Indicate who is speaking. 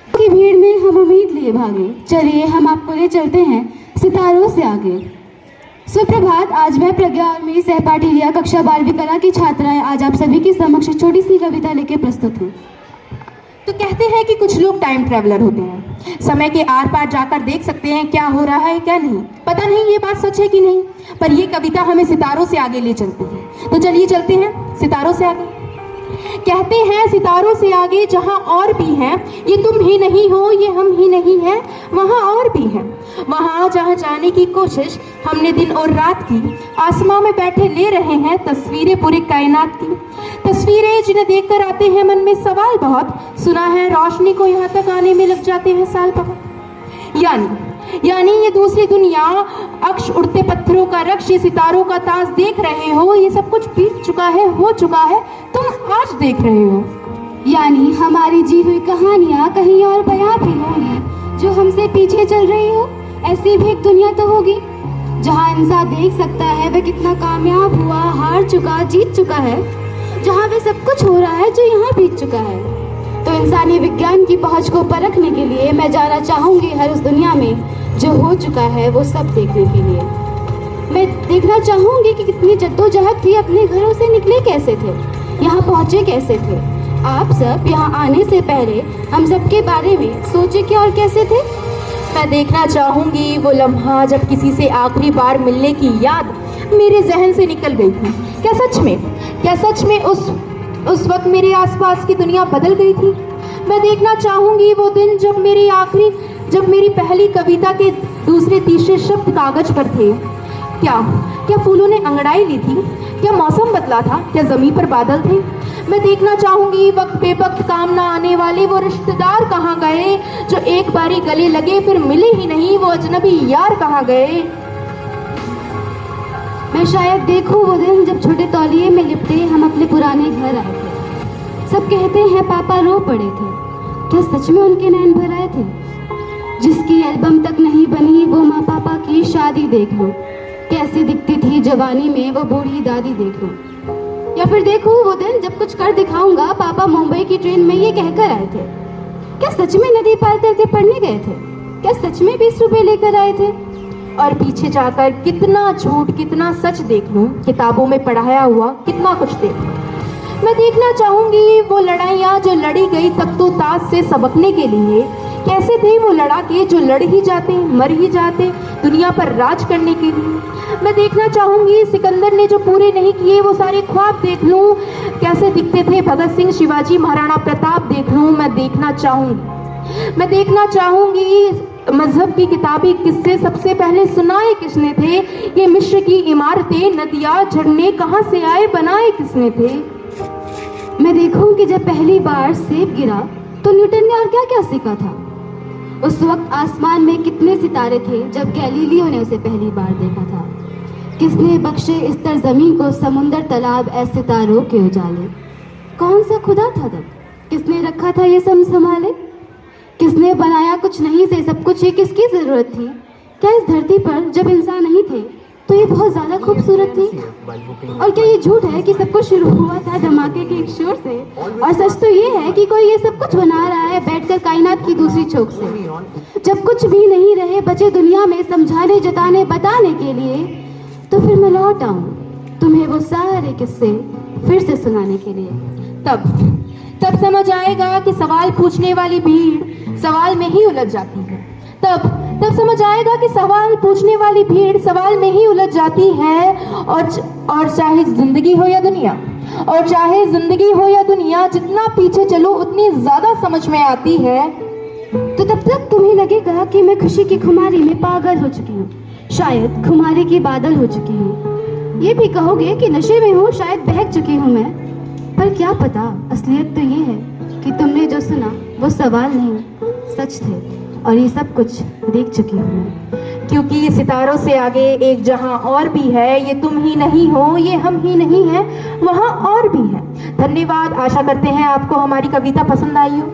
Speaker 1: की भीड़ में हम उम्मीद लिए भागे, चलिए हम आपको ले चलते हैं सितारों से आगे। सुप्रभात। आज मैं प्रज्ञा और मेरी सहपाठी रिया कक्षा 12वीं कला की छात्राएं आज आप सभी के समक्ष छोटी सी कविता लेके प्रस्तुत हूँ।
Speaker 2: तो कहते हैं कि कुछ लोग टाइम ट्रैवलर होते हैं, समय के आर पार जाकर देख सकते हैं क्या हो रहा है क्या नहीं। पता नहीं ये बात सच है कि नहीं, पर ये कविता हमें सितारों से आगे ले चलती है। तो चलिए चलते हैं सितारों से आगे। कहते हैं सितारों से आगे जहां और भी हैं, ये तुम ही नहीं हो ये हम ही नहीं हैं, वहां और भी हैं। वहां जहां जाने की कोशिश हमने दिन और रात की, आसमां में बैठे ले रहे हैं तस्वीरें पूरे कायनात की। तस्वीरें जिन्हें देखकर आते हैं मन में सवाल बहुत, सुना है रोशनी को यहाँ तक आने में लग जाते हैं साल बहुत। यानी ये दूसरी दुनिया, अक्ष उड़ते पत्थरों का रक्ष, ये सितारों का ताज देख रहे हो, ये सब कुछ बीत चुका है, हो चुका है, तुम आज देख रहे हो।
Speaker 1: यानी हमारी जी हुई कहानियाँ कहीं और बयां भी होंगी जो हमसे पीछे चल रही हो। ऐसी भी एक दुनिया तो होगी जहाँ इंसान देख सकता है वह कितना कामयाब हुआ, हार चुका, जीत चुका है, जहाँ वह सब कुछ हो रहा है जो यहाँ बीत चुका है। तो इंसानी विज्ञान की पहुंच को परखने के लिए मैं जाना चाहूंगी हर उस दुनिया में जो हो चुका है, वो सब देखने के लिए। मैं देखना चाहूंगी कि कितनी जद्दोजहद थी, अपने घरों से निकले कैसे थे, यहाँ पहुंचे कैसे थे। आप सब यहाँ आने से पहले हम सब के बारे में सोचे क्या और कैसे थे।
Speaker 2: मैं देखना चाहूंगी वो लम्हा जब किसी से आखिरी बार मिलने की याद मेरे जहन से निकल गई थी। क्या सच में उस वक्त मेरे आसपास की दुनिया बदल गई थी। मैं देखना चाहूंगी वो दिन जब मेरी पहली कविता के दूसरे तीसरे शब्द कागज पर थे। क्या फूलों ने अंगड़ाई ली थी, क्या मौसम बदला था, क्या ज़मीन पर बादल थे। मैं देखना चाहूंगी वक्त बेवक्त काम ना आने वाले वो रिश्तेदार कहाँ गए, जो एक बारी गले लगे फिर मिले ही नहीं, वो अजनबी यार कहाँ गए।
Speaker 1: मैं शायद देखूं वो दिन जब छोटे तौलिए में लिपटे हम अपने पुराने घर आए थे। सब कहते हैं पापा रो पड़े थे, क्या सच में उनके नैन भर आए थे। जिसकी एल्बम तक नहीं बनी वो माँ पापा की शादी देख लो, कैसी दिखती थी जवानी में वो बूढ़ी दादी देख लो। या फिर देखूं वो दिन जब कुछ कर दिखाऊंगा पापा मुंबई की ट्रेन में ये कहकर आए थे, क्या सच में नदी पार करके पढ़ने गए थे, क्या सच में 20 रुपए लेकर आए थे।
Speaker 2: और पीछे जाकर कितना झूठ कितना सच देख लूं, किताबों में पढ़ाया हुआ कितना कुछ देख लूं। मैं देखना चाहूंगी वो लड़ाइयाँ जो लड़ी गई तख्तो ताज से सबकने के लिए, कैसे थे वो लड़ाके जो लड़ ही जाते मर ही जाते दुनिया पर राज करने के लिए। मैं देखना चाहूंगी सिकंदर ने जो पूरे नहीं किए वो सारे ख्वाब देख लूं, कैसे दिखते थे भगत सिंह, शिवाजी, महाराणा प्रताप देख लूं। मैं देखना चाहूंगी मजहब की किताबी किस्से सबसे पहले सुनाए किसने थे, ये मिस्र की इमारतें, नदियाँ, झरने कहाँ से आए, बनाए किसने थे।
Speaker 1: मैं देखूं कि जब पहली बार सेब गिरा तो न्यूटन ने और क्या क्या सीखा था। उस वक्त आसमान में कितने सितारे थे जब गैलीलियो ने उसे पहली बार देखा था। किसने बख्शे इस तर जमीन को समुंदर, तालाब, ऐसे सितारों के उजाले। कौन सा खुदा था तब, किसने रखा था ये सब संभाले। किसने बनाया कुछ नहीं से सब कुछ, ये किसकी जरूरत थी। क्या इस धरती पर जब इंसान नहीं थे तो ये बहुत ज्यादा खूबसूरत थी। और क्या ये झूठ है कि सब कुछ शुरू हुआ था धमाके के एक शोर से। और सच तो ये है कि कोई ये सब कुछ बना रहा है बैठकर कायनात की दूसरी चौक से। जब कुछ भी नहीं रहे बचे दुनिया में समझाने, जताने, बताने के लिए, तो फिर मैं लौट आऊं तुम्हें वो सारे किस्से फिर से सुनाने के लिए।
Speaker 2: तब समझ आएगा कि सवाल पूछने वाली भीड़ सवाल में ही उलझ जाती है। तब समझ आएगा कि सवाल पूछने वाली भीड़ सवाल में ही उलझ जाती है। और चाहे जिंदगी हो या दुनिया, जितना पीछे चलो उतनी ज्यादा समझ में आती है।
Speaker 1: तो तब तक तुम्हें लगेगा कि मैं खुशी की खुमारी में पागल हो चुकी हूँ, शायद खुमारी की बादल हो चुकी हूँ। ये भी कहोगे कि नशे में हूँ, शायद बहक चुकी हूँ मैं। पर क्या पता, असलियत तो ये है कि तुमने जो सुना वो सवाल नहीं सच थे, और ये सब कुछ देख चुकी हूँ मैं।
Speaker 2: क्योंकि ये सितारों से आगे एक जहां और भी है, ये तुम ही नहीं हो ये हम ही नहीं हैं, वहां और भी है। धन्यवाद। आशा करते हैं आपको हमारी कविता पसंद आई हो।